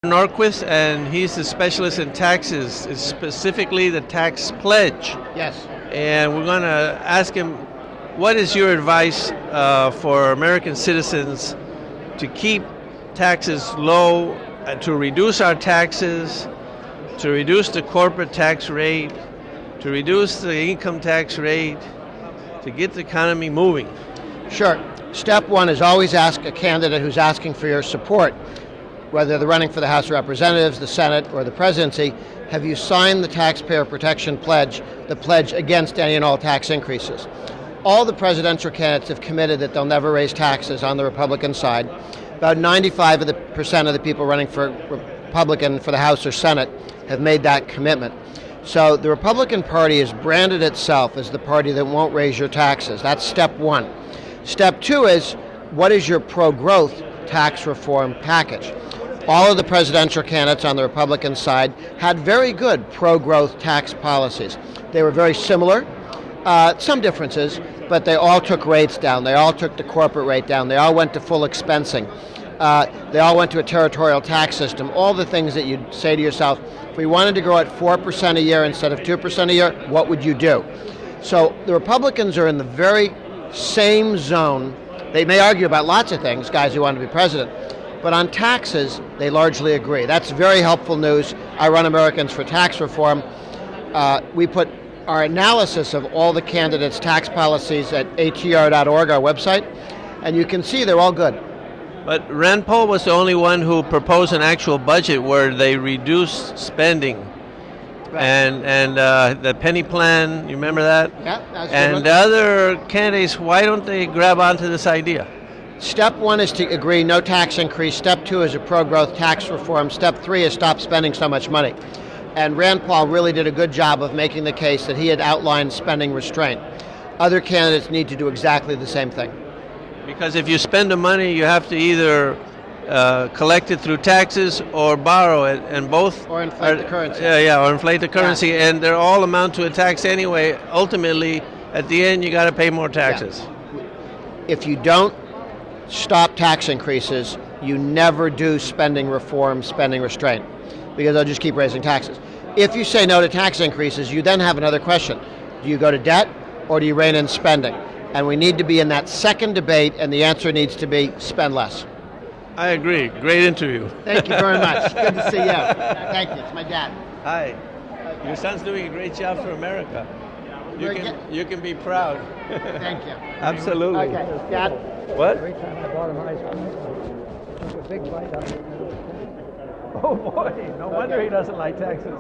Norquist, and he's the specialist in taxes, specifically the tax pledge. Yes. And we're going to ask him, what is your advice for American citizens to keep taxes low, to reduce our taxes, to reduce the corporate tax rate, to reduce the income tax rate, to get the economy moving? Sure. Step one is always ask a candidate who's asking for your support, whether they're running for the House of Representatives, the Senate, or the presidency, have you signed the Taxpayer Protection Pledge, the pledge against any and all tax increases? All the presidential candidates have committed that they'll never raise taxes on the Republican side. About 95% of the people running for Republican for the House or Senate have made that commitment. So the Republican Party has branded itself as the party that won't raise your taxes. That's step one. Step two is, what is your pro-growth tax reform package? All of the presidential candidates on the Republican side had very good pro-growth tax policies. They were very similar, some differences, but they all took rates down. They all took the corporate rate down. They all went to full expensing. They all went to a territorial tax system. All the things that you'd say to yourself, if we wanted to grow at 4% a year instead of 2% a year, what would you do? So the Republicans are in the very same zone. They may argue about lots of things, guys who want to be president, but on taxes, they largely agree. That's very helpful news. I run Americans for Tax Reform. We put our analysis of all the candidates' tax policies at atr.org, our website, and you can see they're all good. But Rand Paul was the only one who proposed an actual budget where they reduced spending. Right. And the penny plan, you remember that? Yeah, that's and the other candidates, why don't they grab onto this idea? Step one is to agree no tax increase. Step two is a pro-growth tax reform. Step three is stop spending so much money. And Rand Paul really did a good job of making the case that he had outlined spending restraint. Other candidates need to do exactly the same thing. Because if you spend the money, you have to either collect it through taxes or borrow it, and both or inflate the currency. Or inflate the currency, yeah. And they're all amount to a tax anyway. Ultimately, at the end, you got to pay more taxes. Yeah. If you don't stop tax increases, you never do spending reform, spending restraint, because they'll just keep raising taxes. If you say no to tax increases, you then have another question. Do you go to debt, or do you rein in spending? And we need to be in that second debate, and the answer needs to be spend less. I agree. Great interview. Thank you very much. Good to see you. Thank you. It's my dad. Hi. Your son's doing a great job for America. You can be proud. Thank you. Absolutely. Okay, Dad. What? Every time I bought him ice cream, took a big bite out of it. Oh boy, no wonder he doesn't like taxes.